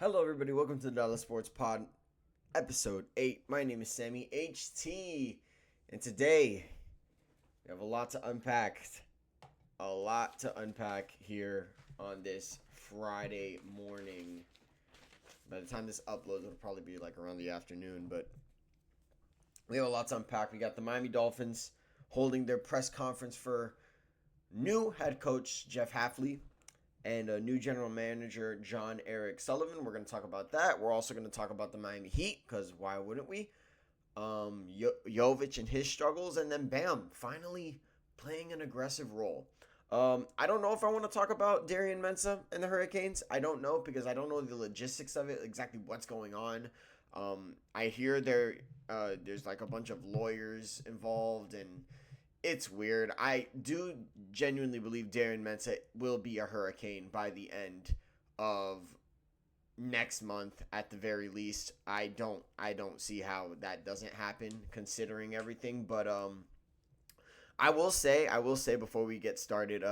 Hello, everybody. Welcome to the Dallas Sports Pod, episode 8. My name is Sammy HT, and today we have a lot to unpack. A lot to unpack here on this Friday morning. By the time this uploads, it'll probably be like around the afternoon, but we have a lot to unpack. We got the Miami Dolphins holding their press conference for new head coach Jeff Hafley and a new general manager, Jon-eric Sullivan. We're going to talk about that. We're also going to talk about the Miami Heat, because why wouldn't we? Jovic and his struggles, and then bam, finally playing an aggressive role. I don't know if I want to talk about Darian Mensah and the Hurricanes. I don't know, because I don't know the logistics of it, exactly what's going on. I hear there's like a bunch of lawyers involved, and it's weird. I do genuinely believe Darren Mensah will be a Hurricane by the end of next month at the very least. I don't see how that doesn't happen considering everything, but I will say before we get started,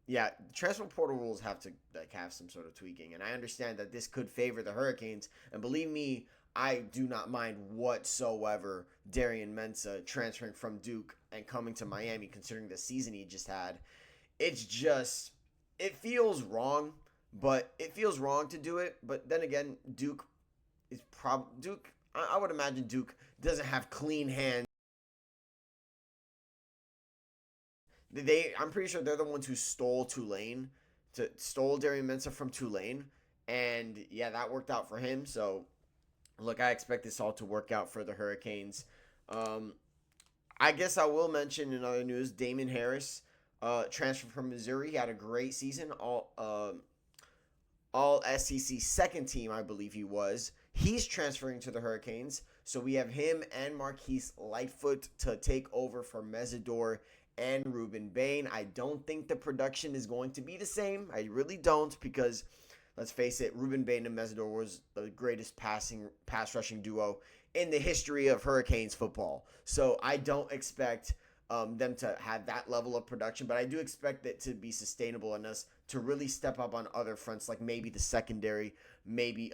yeah, transfer portal rules have to have some sort of tweaking, and I understand that this could favor the Hurricanes, and believe me, I do not mind whatsoever Darian Mensah transferring from Duke and coming to Miami, considering the season he just had. It's just, it feels wrong, but it feels wrong to do it. But then again, Duke. I would imagine Duke doesn't have clean hands. I'm pretty sure they're the ones who stole Darian Mensah from Tulane, and yeah, that worked out for him. So look, I expect this all to work out for the Hurricanes. Um, I guess I will mention in other news, Damon Harris, transferred from Missouri. He had a great season, all SEC second team, I believe he was. He's transferring to the Hurricanes. So we have him and Marquise Lightfoot to take over for Mesidor and Ruben Bain. I don't think the production is going to be the same. I really don't, because let's face it, Ruben Bain and Mesidor was the greatest pass rushing duo in the history of Hurricanes football. So I don't expect them to have that level of production, but I do expect it to be sustainable enough to really step up on other fronts, like maybe the secondary, maybe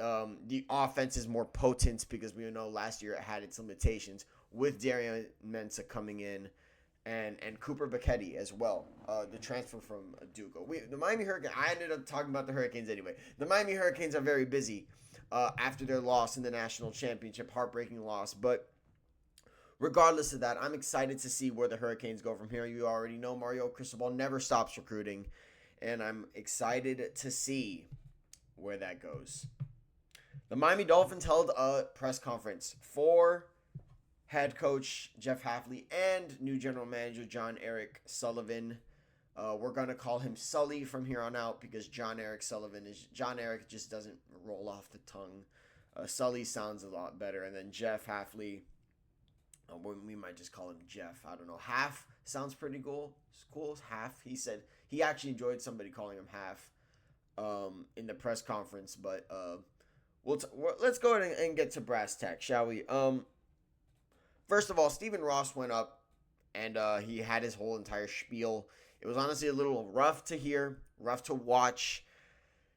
the offense is more potent, because we know last year it had its limitations with Darian Mensah coming in and Cooper Bacchetti as well, the transfer from Duke. The Miami Hurricanes, I ended up talking about the Hurricanes anyway. The Miami Hurricanes are very busy after their loss in the national championship, heartbreaking loss, but regardless of that, I'm excited to see where the Hurricanes go from here. You already know Mario Cristobal never stops recruiting, and I'm excited to see where that goes. The Miami Dolphins held a press conference for head coach Jeff Hafley and new general manager Jon-eric Sullivan. We're going to call him Sully from here on out, because Jon-eric just doesn't roll off the tongue. Sully sounds a lot better. And then Jeff Hafley, we might just call him Jeff. I don't know. Half sounds pretty cool. It's cool. Half. He said he actually enjoyed somebody calling him Half in the press conference. But let's go ahead and get to brass tacks, shall we? First of all, Stephen Ross went up and he had his whole entire spiel. It was honestly a little rough to hear, rough to watch.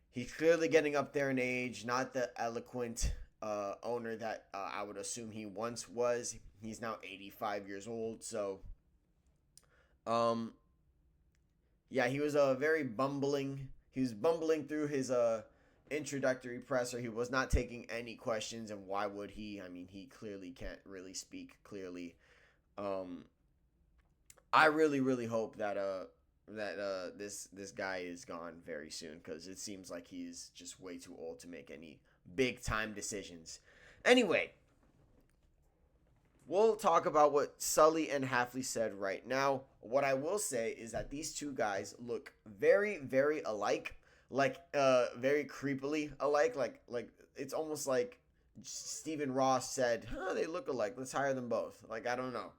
He's clearly getting up there in age, not the eloquent owner that I would assume he once was. He's now 85 years old, so yeah, he was very bumbling. He was bumbling through his introductory presser. He was not taking any questions, and why would he? I mean, he clearly can't really speak clearly. I really hope that this guy is gone very soon, because it seems like he's just way too old to make any big time decisions. Anyway, we'll talk about what Sully and Hafley said right now. What I will say is that these two guys look very alike, like very creepily alike. Like it's almost like Stephen Ross said, they look alike. Let's hire them both. Like I don't know.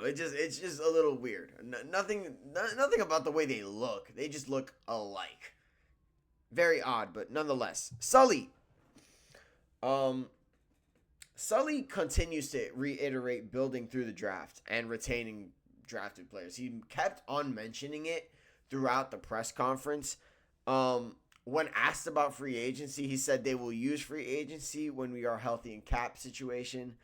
It's just a little weird. Nothing about the way they look. They just look alike. Very odd, but nonetheless. Um, Sully continues to reiterate building through the draft and retaining drafted players. He kept on mentioning it throughout the press conference. When asked about free agency, he said they will use free agency when we are healthy in cap situation.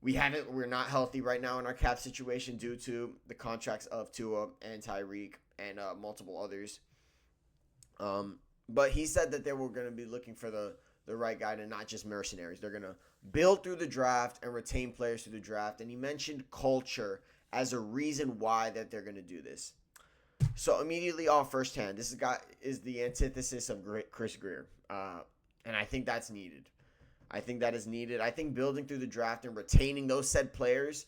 We're not healthy right now in our cap situation due to the contracts of Tua and Tyreek and multiple others. But he said that they were going to be looking for the right guy and not just mercenaries. They're going to build through the draft and retain players through the draft. And he mentioned culture as a reason why that they're going to do this. So immediately off firsthand, this guy is the antithesis of Chris Grier. And I think that's needed. I think that is needed. I think building through the draft and retaining those said players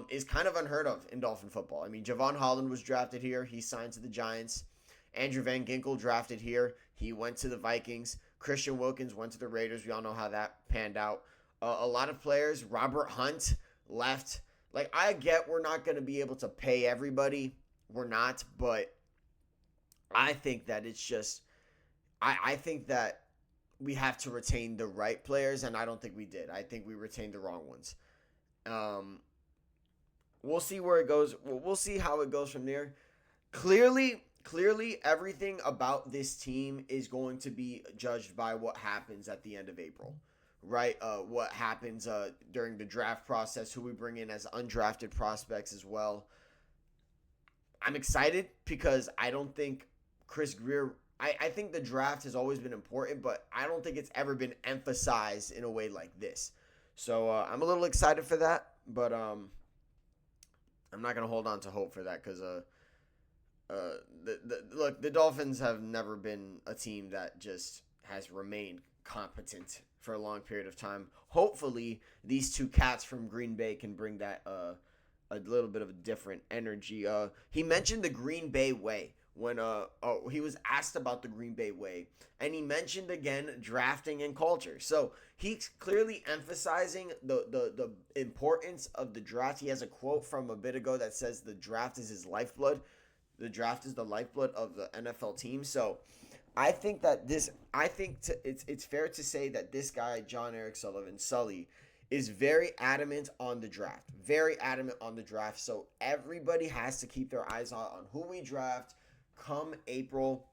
is kind of unheard of in Dolphin football. I mean, Javon Holland was drafted here. He signed to the Giants. Andrew Van Ginkel drafted here. He went to the Vikings. Christian Wilkins went to the Raiders. We all know how that panned out. A lot of players. Robert Hunt left. Like, I get we're not going to be able to pay everybody. We're not. But I think that it's just I think that we have to retain the right players, and I don't think we did. I think we retained the wrong ones. We'll see where it goes. We'll see how it goes from there. Clearly, everything about this team is going to be judged by what happens at the end of April, right? What happens during the draft process, who we bring in as undrafted prospects as well. I'm excited because I don't think Chris Grier – I think the draft has always been important, but I don't think it's ever been emphasized in a way like this. So I'm a little excited for that, but I'm not going to hold on to hope for that because look, the Dolphins have never been a team that just has remained competent for a long period of time. Hopefully, these two cats from Green Bay can bring that a little bit of a different energy. He mentioned the Green Bay way. When he was asked about the Green Bay way, and he mentioned again drafting and culture. So he's clearly emphasizing the importance of the draft. He has a quote from a bit ago that says the draft is his lifeblood. The draft is the lifeblood of the NFL team. So I think that it's fair to say that this guy, Jon-Eric Sullivan, Sully, is very adamant on the draft. Very adamant on the draft. So everybody has to keep their eyes on who we draft come April.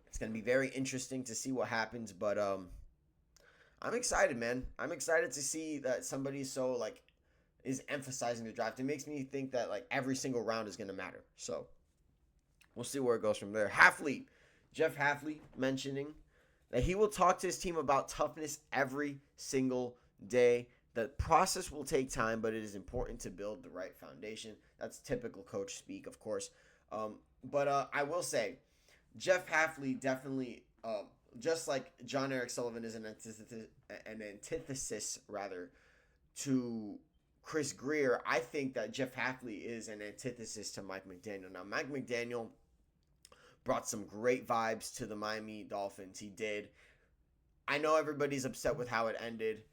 It's going to be very interesting to see what happens, but I'm excited, man. I'm excited to see that somebody is emphasizing the draft. It makes me think that every single round is going to matter. So we'll see where it goes from there. Hafley, Jeff Hafley, mentioning that he will talk to his team about toughness every single day. The process will take time, but it is important to build the right foundation. That's typical coach speak, of course. But I will say, Jeff Hafley definitely, just like Jon-Eric Sullivan is an antithesis to Chris Grier, I think that Jeff Hafley is an antithesis to Mike McDaniel. Now, Mike McDaniel brought some great vibes to the Miami Dolphins. He did. I know everybody's upset with how it ended.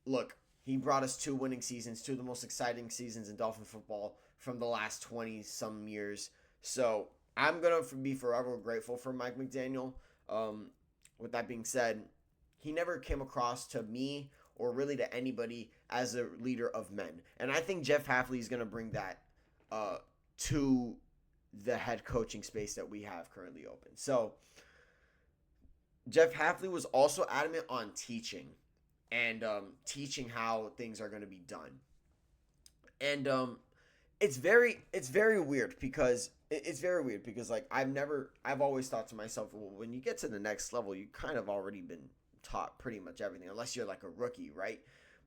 Look, he brought us 2 winning seasons, 2 of the most exciting seasons in Dolphin football from the last 20-some years. So I'm going to be forever grateful for Mike McDaniel. With that being said, he never came across to me or really to anybody as a leader of men. And I think Jeff Hafley is going to bring that to the head coaching space that we have currently open. So Jeff Hafley was also adamant on teaching and teaching how things are going to be done. And it's very weird because I've always thought to myself, well, when you get to the next level, you kind of already been taught pretty much everything, unless you're like a rookie, right?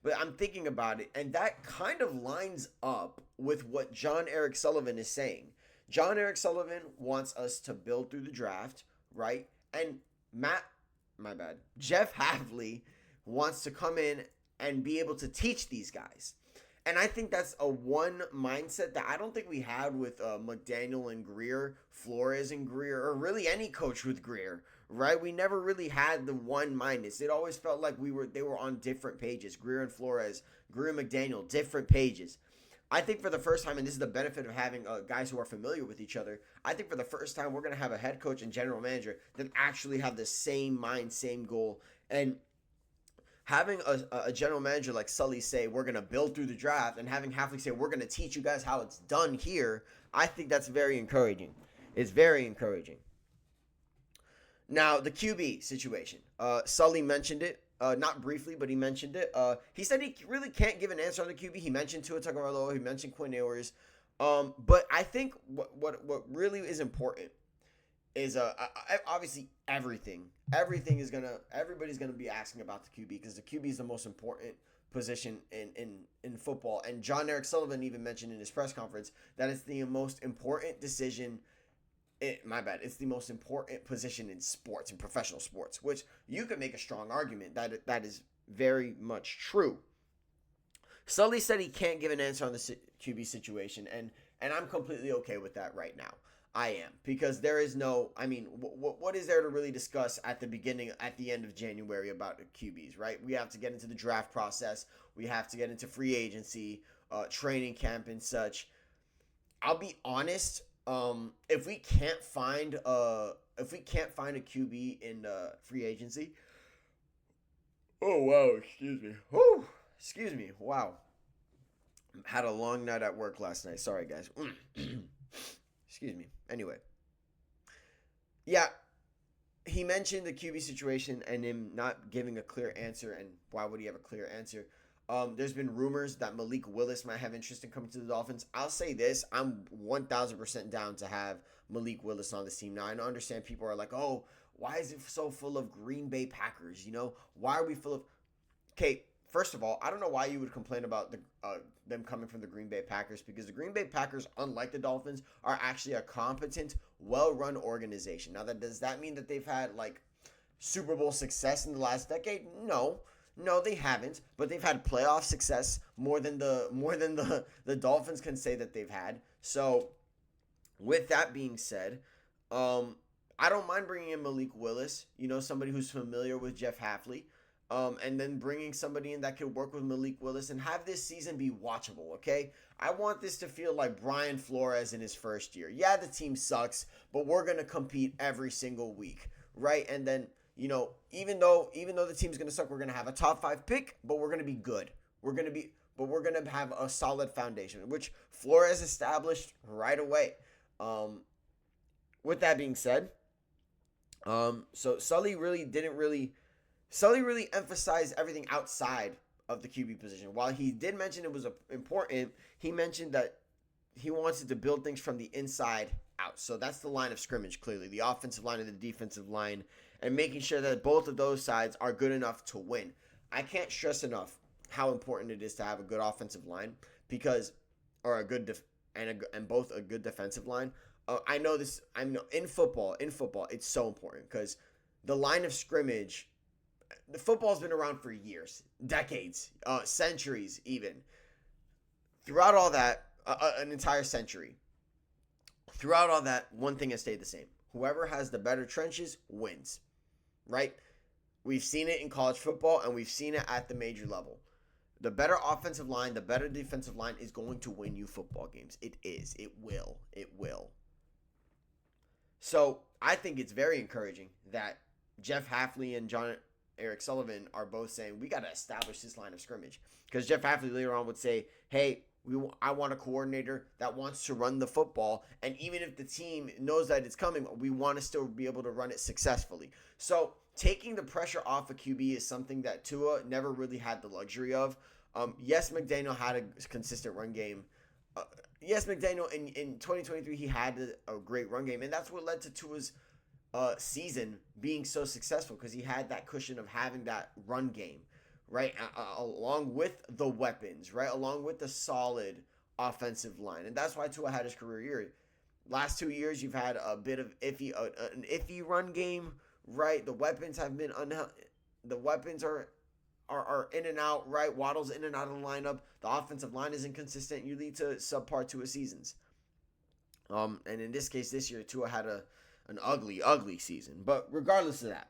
But I'm thinking about it, and that kind of lines up with what Jon-Eric Sullivan is saying. Jon-Eric Sullivan wants us to build through the draft, right? And Jeff Hafley wants to come in and be able to teach these guys. And I think that's a one mindset that I don't think we had with McDaniel and Grier, Flores and Grier, or really any coach with Grier, right? We never really had the one mindedness. It always felt like they were on different pages. Grier and Flores, Grier and McDaniel, different pages. I think for the first time, and this is the benefit of having guys who are familiar with each other, I think for the first time we're going to have a head coach and general manager that actually have the same mind, same goal. And having a general manager like Sully say, we're going to build through the draft, and having Hafley say, we're going to teach you guys how it's done here, I think that's very encouraging. It's very encouraging. Now, the QB situation. Sully mentioned it, not briefly, but he mentioned it. He said he really can't give an answer on the QB. He mentioned Tua Tagovailoa. He mentioned Quinn Ewers. But I think what really is important is obviously everybody's gonna be asking about the QB because the QB is the most important position in football. And Jon-eric Sullivan even mentioned in his press conference that it's the most important decision. It's the most important position in sports, in professional sports, which you could make a strong argument that is very much true. Sully said he can't give an answer on the QB situation, and I'm completely okay with that right now. I am, because there is no. I mean, what is there to really discuss at the end of January about the QBs, right? We have to get into the draft process. We have to get into free agency, training camp, and such. I'll be honest. If we can't find a QB in free agency. Oh wow! Excuse me. Whew. Excuse me. Wow. Had a long night at work last night. Sorry, guys. Excuse me. Anyway. Yeah. He mentioned the QB situation and him not giving a clear answer. And why would he have a clear answer? There's been rumors that Malik Willis might have interest in coming to the Dolphins. I'll say this. I'm 1,000% down to have Malik Willis on this team. Now, I understand people are like, oh, why is it so full of Green Bay Packers? You know, why are we full of... Okay, first of all, I don't know why you would complain about them coming from the Green Bay Packers, because the Green Bay Packers, unlike the Dolphins, are actually a competent, well-run organization. Now, does that mean that they've had, like, Super Bowl success in the last decade? No. No, they haven't, but they've had playoff success more than the Dolphins can say that they've had. So, with that being said, I don't mind bringing in Malik Willis, somebody who's familiar with Jeff Hafley, and then bringing somebody in that could work with Malik Willis and have this season be watchable, okay? I want this to feel like Brian Flores in his first year. Yeah, the team sucks, but we're going to compete every single week, right? And then even though the team's going to suck, we're going to have a top 5 pick, but we're going to be good. We're going to have a solid foundation, which Flores established right away. With that being said, so Sully really emphasized everything outside of the QB position. While he did mention it was important, he mentioned that he wanted to build things from the inside out. So that's the line of scrimmage, clearly, the offensive line and the defensive line, and making sure that both of those sides are good enough to win. I can't stress enough how important it is to have a good offensive line, and both a good defensive line. I know in football, it's so important because the line of scrimmage, the football's been around for years, decades, centuries even. Throughout all that, an entire century. Throughout all that, one thing has stayed the same. Whoever has the better trenches wins, right? We've seen it in college football, and we've seen it at the major level. The better offensive line, the better defensive line is going to win you football games. It is. It will. It will. So I think it's very encouraging that Jeff Hafley and Jon-eric Sullivan are both saying we got to establish this line of scrimmage. Because Jeff Hafley later on would say, hey, I want a coordinator that wants to run the football, and even if the team knows that it's coming, we want to still be able to run it successfully. So taking the pressure off a QB is something that Tua never really had the luxury of. Yes, McDaniel had a consistent run game. Yes, McDaniel in 2023 he had a great run game, and that's what led to Tua's season being so successful, because he had that cushion of having that run game, right? Along with the weapons, right? Along with the solid offensive line. And that's why Tua had his career year. Last 2 years, you've had a bit of an iffy run game, right? The weapons have been the weapons are in and out, right? Waddle's in and out of the lineup. The offensive line is inconsistent. You lead to subpar Tua seasons. And in this case, this year, Tua had an ugly season. But regardless of that,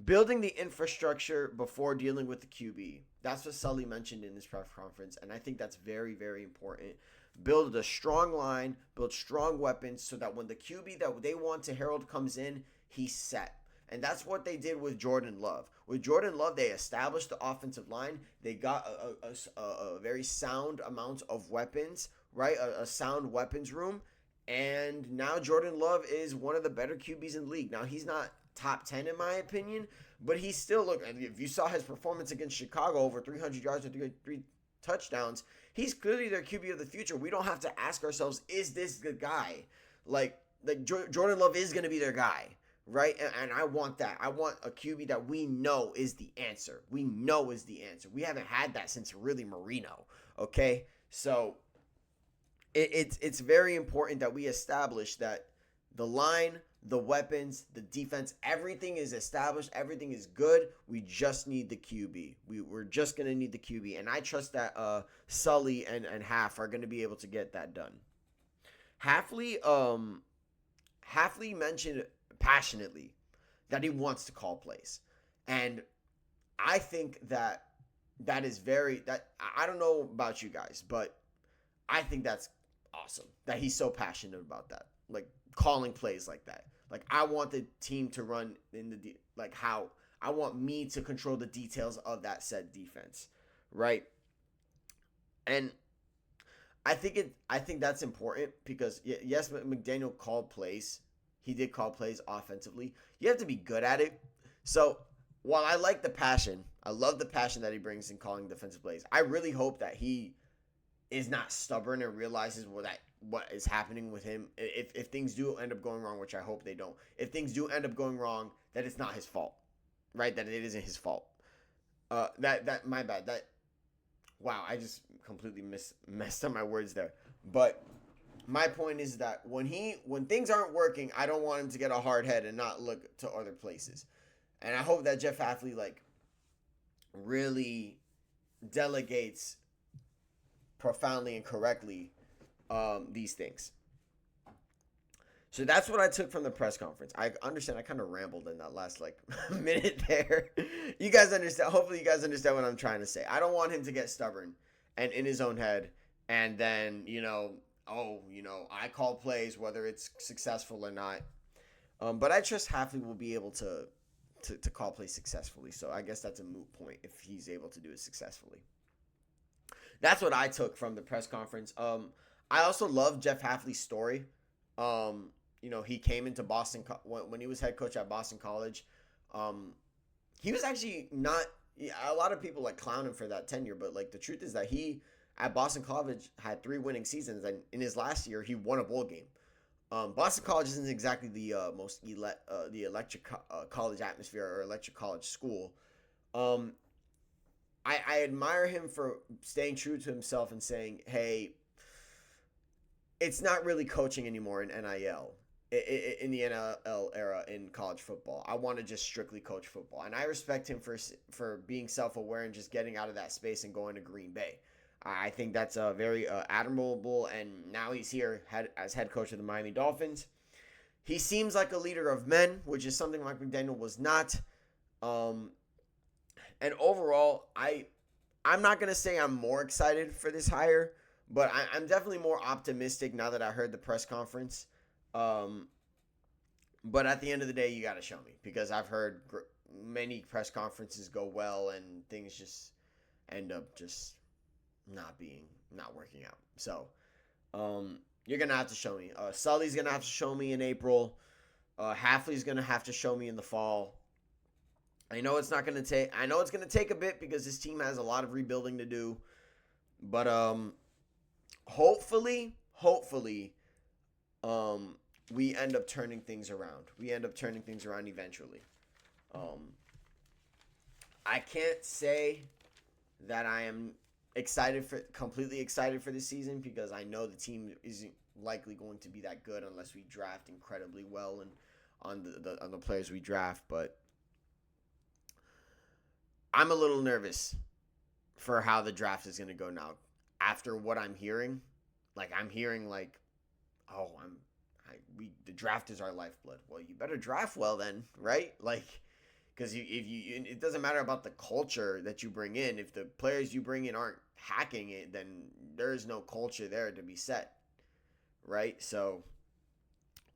building the infrastructure before dealing with the QB. That's what Sully mentioned in his press conference, and I think that's very, very important. Build a strong line, build strong weapons, so that when the QB that they want to herald comes in, he's set. And that's what they did with Jordan Love. With Jordan Love, they established the offensive line. They got a very sound amount of weapons, right? A sound weapons room. And now Jordan Love is one of the better QBs in the league. Now, he's not top 10 in my opinion, but he's still, look, if you saw his performance against Chicago, over 300 yards and three touchdowns, he's clearly their QB of the future. We don't have to ask ourselves, is this the guy? Like Jordan Love is going to be their guy, right? And I want that. I want a QB that we know is the answer. We know is the answer. We haven't had that since really Marino, okay? So it's very important that we establish that the line, the weapons, the defense, everything is established. Everything is good. We just need the QB. We're just going to need the QB. And I trust that Sully and Haf are going to be able to get that done. Hafley mentioned passionately that he wants to call plays. And I think that is I don't know about you guys, but I think that's awesome that he's so passionate about that. Like calling plays like that. Like I want the team to run in how I want me to control the details of that said defense, right? And I think that's important because yes, McDaniel called plays. He did call plays offensively. You have to be good at it. So while I like the passion, I love the passion that he brings in calling defensive plays. I really hope that he is not stubborn and realizes what is happening with him. If things do end up going wrong, which I hope they don't. If things do end up going wrong, that it's not his fault, right? That it isn't his fault. That my bad. Wow, I just completely messed up my words there. But my point is that when things aren't working, I don't want him to get a hard head and not look to other places. And I hope that Jeff Hafley really delegates profoundly and correctly these things. So that's what I took from the press conference. I understand I kind of rambled in that last minute there. You guys understand. Hopefully you guys understand what I'm trying to say. I don't want him to get stubborn and in his own head and then, I call plays whether it's successful or not. But I trust Hafley will be able to call plays successfully. So I guess that's a moot point if he's able to do it successfully. That's what I took from the press conference. I also love Jeff Hafley's story. He came into Boston when he was head coach at Boston College. He was actually not. A lot of people clown him for that tenure, but the truth is that he at Boston College had 3 winning seasons, and in his last year he won a bowl game. Boston College isn't exactly the most the electric college atmosphere or electric college school. I admire him for staying true to himself and saying, hey, it's not really coaching anymore in NIL, in the NIL era in college football. I want to just strictly coach football. And I respect him for being self-aware and just getting out of that space and going to Green Bay. I think that's very admirable, and now he's here as head coach of the Miami Dolphins. He seems like a leader of men, which is something Mike McDaniel was not. And overall, I'm not going to say I'm more excited for this hire, but I'm definitely more optimistic now that I heard the press conference. But at the end of the day, you got to show me, because I've heard many press conferences go well and things just end up just not working out. So you're going to have to show me. Sully's going to have to show me in April. Hafley's going to have to show me in the fall. I know it's going to take a bit because this team has a lot of rebuilding to do. But hopefully, we end up turning things around. We end up turning things around eventually. I can't say that I am completely excited for this season, because I know the team isn't likely going to be that good unless we draft incredibly well and on the players we draft. But I'm a little nervous for how the draft is going to go now. After what I'm hearing, I'm hearing the draft is our lifeblood. Well, you better draft well then, right? Because it doesn't matter about the culture that you bring in. If the players you bring in aren't hacking it, then there is no culture there to be set, right? So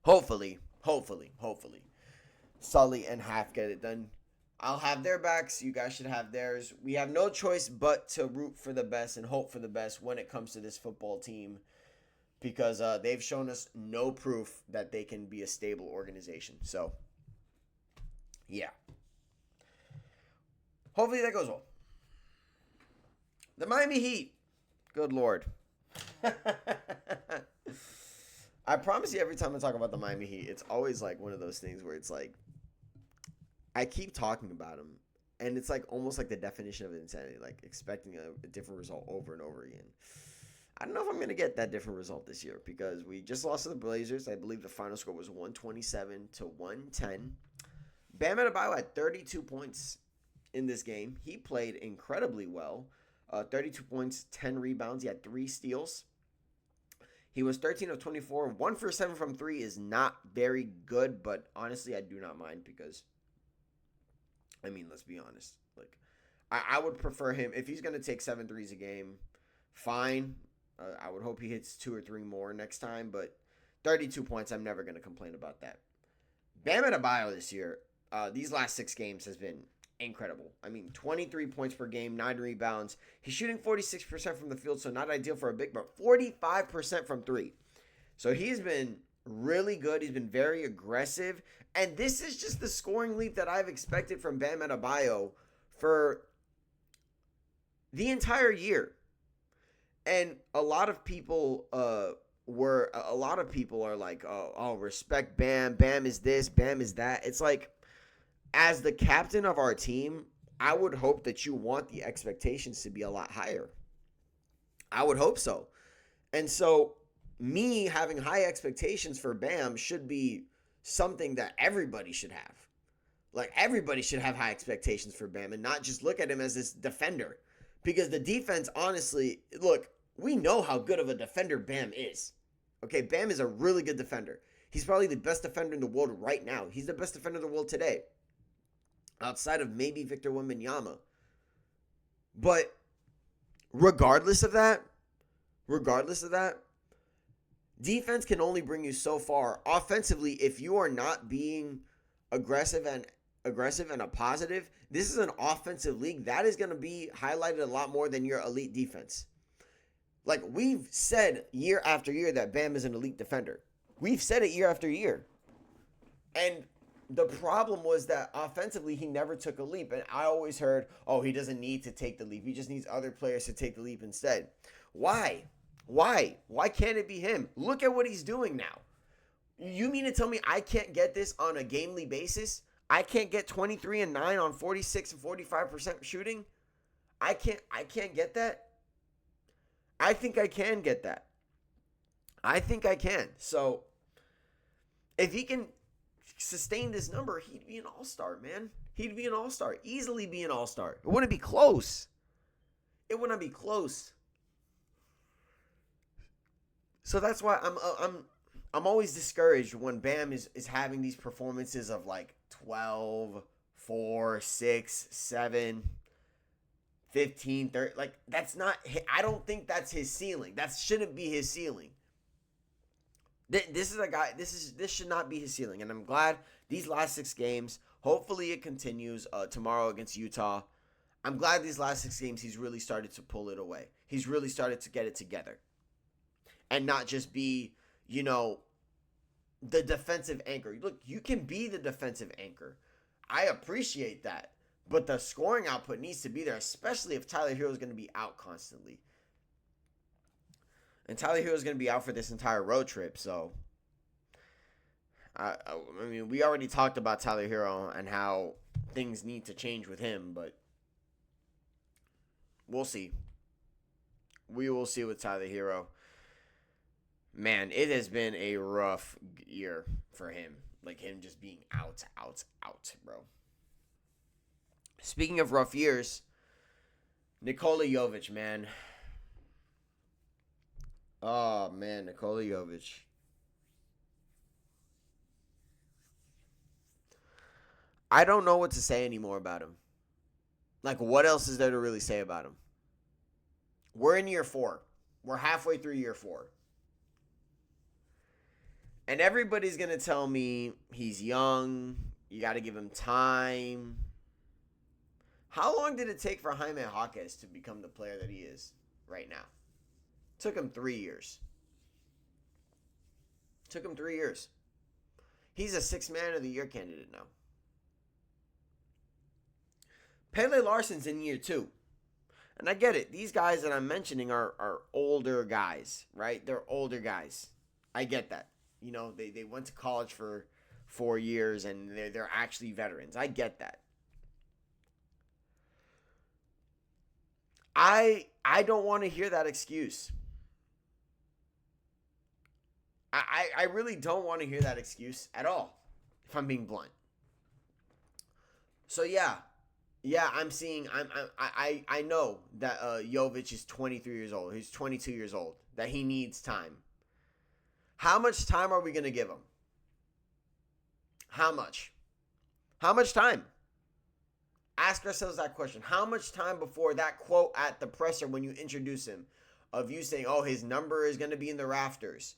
hopefully, Sully and Haf get it done. I'll have their backs. You guys should have theirs. We have no choice but to root for the best and hope for the best when it comes to this football team. because they've shown us no proof that they can be a stable organization. So, yeah. Hopefully that goes well. The Miami Heat. Good Lord. I promise you, every time I talk about the Miami Heat, it's always like one of those things where it's like, I keep talking about them, and it's like almost like the definition of insanity, like expecting a different result over and over again. I don't know if I'm going to get that different result this year because we just lost to the Blazers. I believe the final score was 127 to 110. Bam Adebayo had 32 points in this game. He played incredibly well. 32 points, 10 rebounds. He had 3 steals. He was 13 of 24. 1 for 7 from 3 is not very good, but honestly, I do not mind because, I mean, let's be honest. Like, I would prefer him, if he's going to take 7 threes a game, fine. I would hope he hits 2 or 3 more next time, but 32 points, I'm never going to complain about that. Bam Adebayo this year, these last 6 games has been incredible. I mean, 23 points per game, 9 rebounds. He's shooting 46% from the field, so not ideal for a big, but 45% from 3. So he's been really good. He's been very aggressive. And this is just the scoring leap that I've expected from Bam Adebayo for the entire year. And a lot of people are like, oh, respect Bam. Bam is this, Bam is that. It's like, as the captain of our team, I would hope that you want the expectations to be a lot higher. I would hope so. And so me having high expectations for Bam should be something that everybody should have. Like, everybody should have high expectations for Bam and not just look at him as this defender. Because the defense, honestly, look, we know how good of a defender Bam is. Okay, Bam is a really good defender. He's probably the best defender in the world right now. He's the best defender in the world today, outside of maybe Victor Wembanyama. But regardless of that, defense can only bring you so far. Offensively, if you are not being aggressive and a positive, this is an offensive league. That is going to be highlighted a lot more than your elite defense. Like, we've said year after year that Bam is an elite defender. We've said it year after year. And the problem was that offensively, he never took a leap. And I always heard, oh, he doesn't need to take the leap. He just needs other players to take the leap instead. Why? Why can't it be him? Look at what he's doing now. You mean to tell me I can't get this on a gamely basis? I can't get 23 and 9 on 46 and 45% shooting? I can't get that? I think I can get that. I think I can. So, if he can sustain this number, he'd be an all-star, man. He'd be an all-star. Easily be an all-star. It wouldn't be close. It wouldn't be close. So that's why I'm always discouraged when Bam is having these performances of like 12, 4, 6, 7, 15, 30. Like, that's not, I don't think that's his ceiling. That shouldn't be his ceiling. This is a guy, this should not be his ceiling. And I'm glad these last 6 games, hopefully it continues tomorrow against Utah. I'm glad these last 6 games he's really started to pull it away. He's really started to get it together. And not just be, the defensive anchor. Look, you can be the defensive anchor. I appreciate that. But the scoring output needs to be there, especially if Tyler Hero is going to be out constantly. And Tyler Hero is going to be out for this entire road trip, so I mean, we already talked about Tyler Hero and how things need to change with him, but we'll see. We will see with Tyler Hero. Man, it has been a rough year for him. Like, him just being out, bro. Speaking of rough years, Nikola Jovic, man. Oh, man, Nikola Jovic. I don't know what to say anymore about him. Like, what else is there to really say about him? We're in year 4. We're halfway through year 4. And everybody's going to tell me he's young. You got to give him time. How long did it take for Jaime Jaquez to become the player that he is right now? It took him 3 years. Took him 3 years. He's a 6th Man of the Year candidate now. Pele Larson's in year 2. And I get it. These guys that I'm mentioning are older guys, right? They're older guys. I get that. You know, they went to college for 4 years and they're actually veterans. I get that. I don't want to hear that excuse. I really don't want to hear that excuse at all, if I'm being blunt. So yeah, I know that Jovic is 23 years old. He's 22 years old. That he needs time. How much time are we going to give him? How much? How much time? Ask ourselves that question. How much time before that quote at the presser when you introduce him of you saying, oh, his number is going to be in the rafters?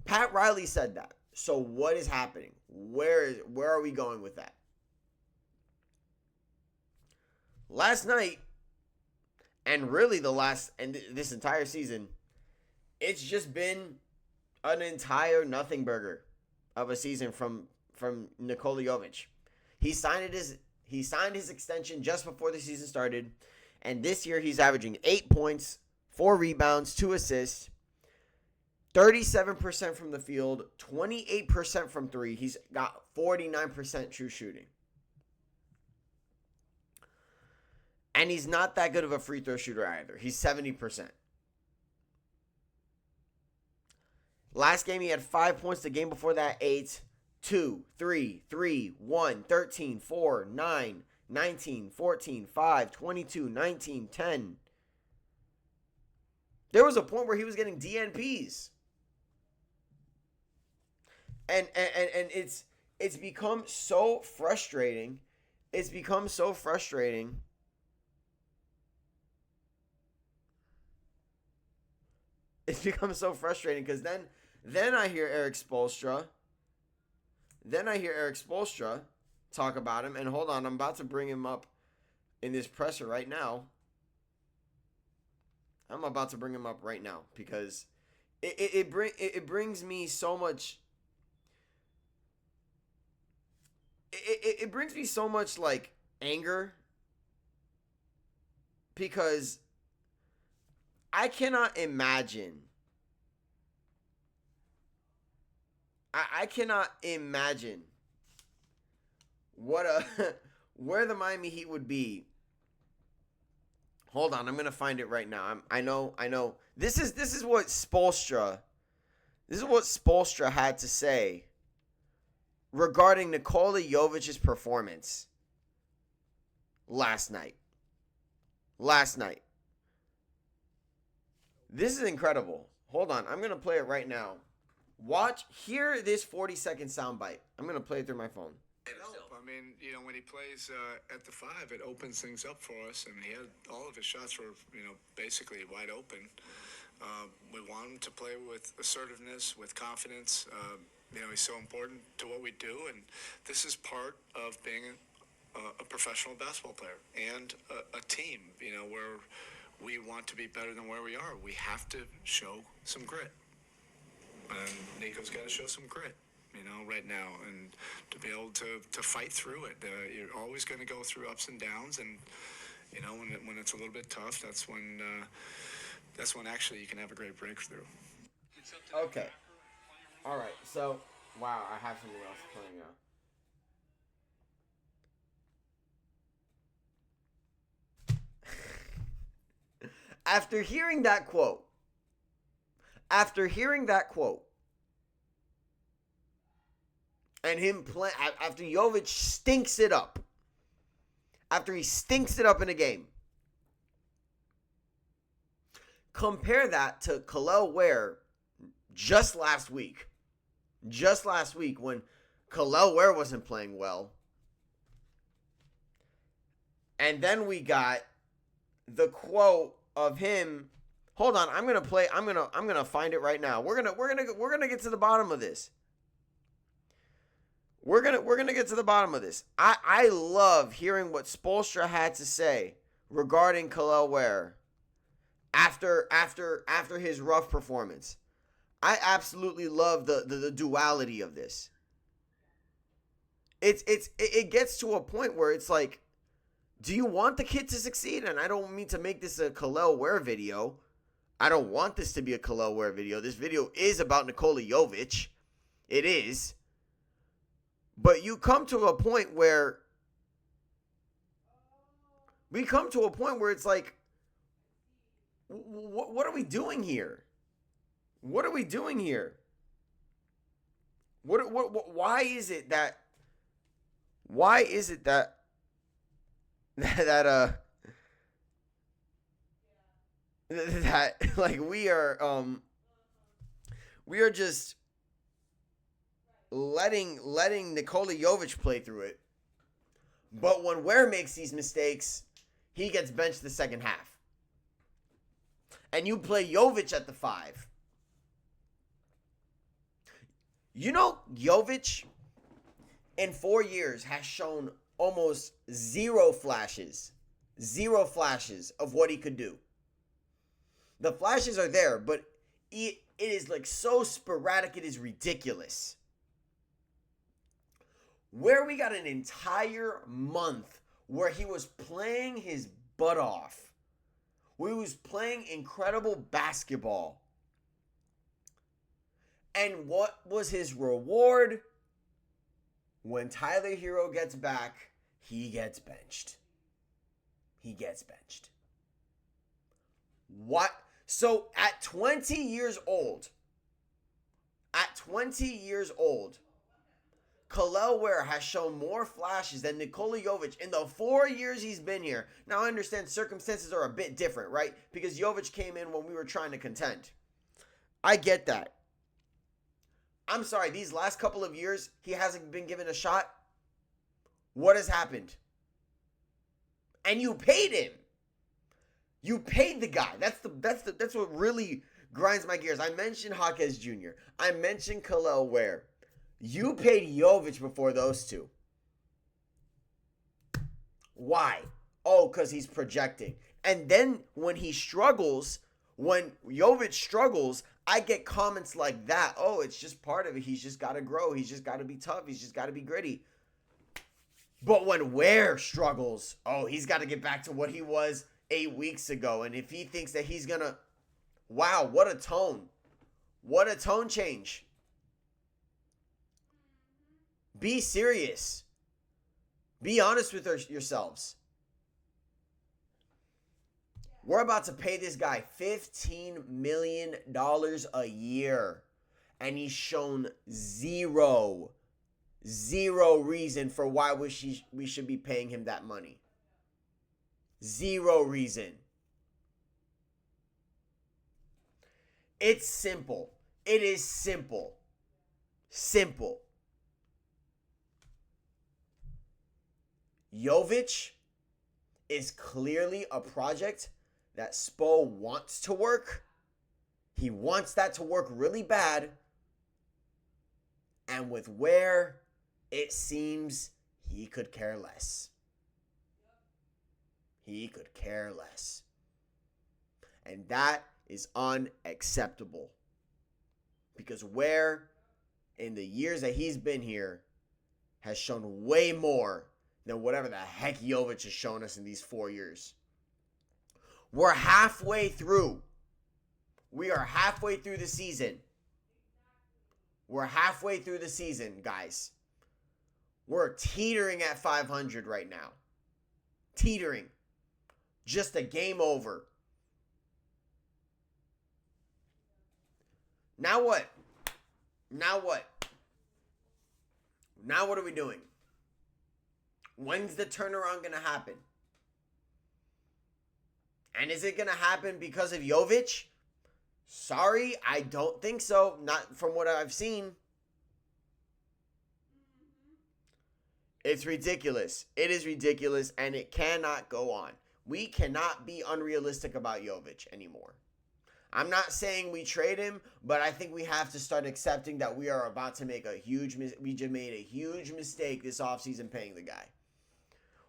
Pat Riley said that. So what is happening? Where are we going with that? Last night, and really this entire season, it's just been an entire nothing burger of a season from Nikola Jovic. He signed his extension just before the season started, and this year he's averaging 8 points, 4 rebounds, 2 assists, 37% from the field, 28% from 3. He's got 49% true shooting. And he's not that good of a free throw shooter either. He's 70%. Last game he had 5 points. The game before that, 8, 2, 3, 3, 1, 13, 4, 9, 19, 14, 5, 22, 19, 10. There was a point where he was getting DNPs. And it's become so frustrating. It's become so frustrating. It's become so frustrating because then I hear Eric Spoelstra. Then I hear Eric Spoelstra talk about him. And hold on, I'm about to bring him up in this presser right now. I'm about to bring him up right now because it brings me so much. It brings me so much like anger because I cannot imagine. I cannot imagine where the Miami Heat would be. Hold on, I'm gonna find it right now. I know. This is what Spoelstra. This is what Spoelstra had to say regarding Nikola Jovic's performance last night. This is incredible. Hold on. I'm going to play it right now. Hear this 40-second soundbite. I'm going to play it through my phone. I mean, when he plays at the 5, it opens things up for us. And he had all of his shots were, basically wide open. We want him to play with assertiveness, with confidence. He's so important to what we do. And this is part of being a professional basketball player and a team, where we want to be better than where we are. We have to show some grit. And Nico's got to show some grit, right now. And to be able to fight through it. You're always going to go through ups and downs. And, when it's a little bit tough, that's when actually you can have a great breakthrough. Okay. All right. So, wow, I have something else playing now. After hearing that quote, and him play after Jovic stinks it up, after he stinks it up in a game, compare that to Kel'el Ware just last week when Kel'el Ware wasn't playing well, and then we got the quote of him. Hold on, I'm gonna find it right now. We're gonna get to the bottom of this. We're gonna get to the bottom of this. I love hearing what Spoelstra had to say regarding Kel'el Ware after his rough performance. I absolutely love the duality of this. It gets to a point where it's like, do you want the kid to succeed? And I don't mean to make this a Khalil Ware video. I don't want this to be a Khalil Ware video. This video is about Nikola Jovic. It is. But you come to a point where it's like, what are we doing here? What are we doing here? Why is it that that that like we are just letting Nikola Jovic play through it. But when Ware makes these mistakes, he gets benched the second half. And you play Jovic at the 5. You know, Jovic in 4 years has shown almost zero flashes of what he could do. The flashes are there, but it is like so sporadic, it is ridiculous. Where we got an entire month where he was playing his butt off. He was playing incredible basketball. And what was his reward? When Tyler Hero gets back, he gets benched. What? So at 20 years old, Khalil Ware has shown more flashes than Nikola Jovic in the 4 years he's been here. Now, I understand circumstances are a bit different, right? Because Jovic came in when we were trying to contend. I get that. I'm sorry, these last couple of years, he hasn't been given a shot. What has happened? And you paid him. You paid the guy. That's what really grinds my gears. I mentioned Jaquez Jr. I mentioned Khalil Ware. You paid Jovic before those two. Why? Oh, because he's projecting. And then when Jovic struggles, I get comments like that. Oh, it's just part of it. He's just got to grow. He's just got to be tough. He's just got to be gritty. But when Ware struggles, oh, he's got to get back to what he was 8 weeks ago. And if he thinks that he's going to, wow, what a tone. What a tone change. Be serious. Be honest with yourselves. We're about to pay this guy $15 million a year. And he's shown zero reason for why we should be paying him that money. Zero reason. It's simple. It is simple. Simple. Jovic is clearly a project that Spo wants to work. He wants that to work really bad. And with Ware, it seems he could care less. He could care less. And that is unacceptable. Because Ware, in the years that he's been here, has shown way more than whatever the heck Jovic has shown us in these 4 years. We're halfway through. We are halfway through the season. We're halfway through the season, guys. We're teetering at 500 right now. Teetering. Just a game over. Now what? Now what? Now what are we doing? When's the turnaround going to happen? And is it going to happen because of Jovic? Sorry, I don't think so. Not from what I've seen. It's ridiculous. It is ridiculous, and it cannot go on. We cannot be unrealistic about Jovic anymore. I'm not saying we trade him, but I think we have to start accepting that we are about to make we just made a huge mistake this offseason paying the guy.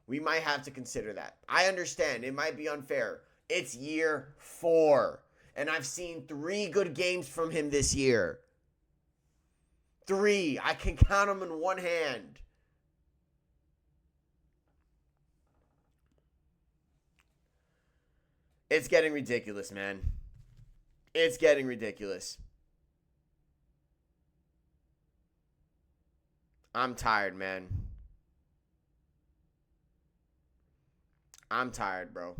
We might have to consider that. I understand. It might be unfair. It's year 4. And I've seen 3 good games from him this year. 3. I can count them in one hand. It's getting ridiculous, man. It's getting ridiculous. I'm tired, man. I'm tired, bro.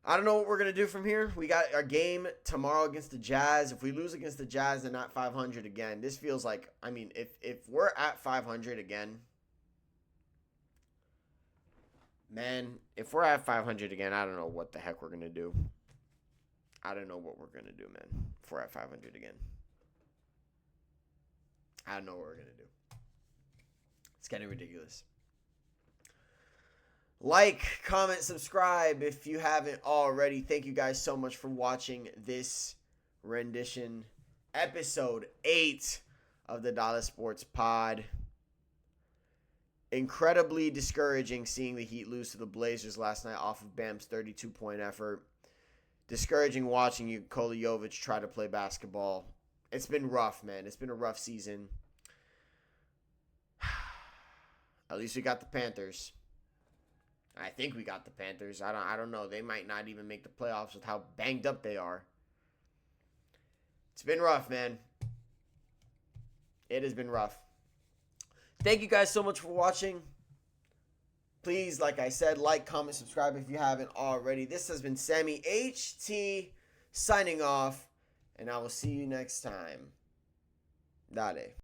I don't know what we're going to do from here. We got our game tomorrow against the Jazz. If we lose against the Jazz and not 500 again, this feels like, I mean, if we're at 500 again, man, if we're at 500 again, I don't know what the heck we're going to do. I don't know what we're going to do, man, if we're at 500 again. I don't know what we're going to do. It's getting ridiculous. Like, comment, subscribe if you haven't already. Thank you guys so much for watching this rendition, episode 8 of the Dallas Sports Pod. Incredibly discouraging seeing the Heat lose to the Blazers last night off of Bam's 32-point effort. Discouraging watching Nikola Jovic try to play basketball. It's been rough, man. It's been a rough season. At least we got the Panthers. I think we got the Panthers. I don't know. They might not even make the playoffs with how banged up they are. It's been rough, man. It has been rough. Thank you guys so much for watching. Please, like I said, like, comment, subscribe if you haven't already. This has been Sammy HT signing off, and I will see you next time. Dale.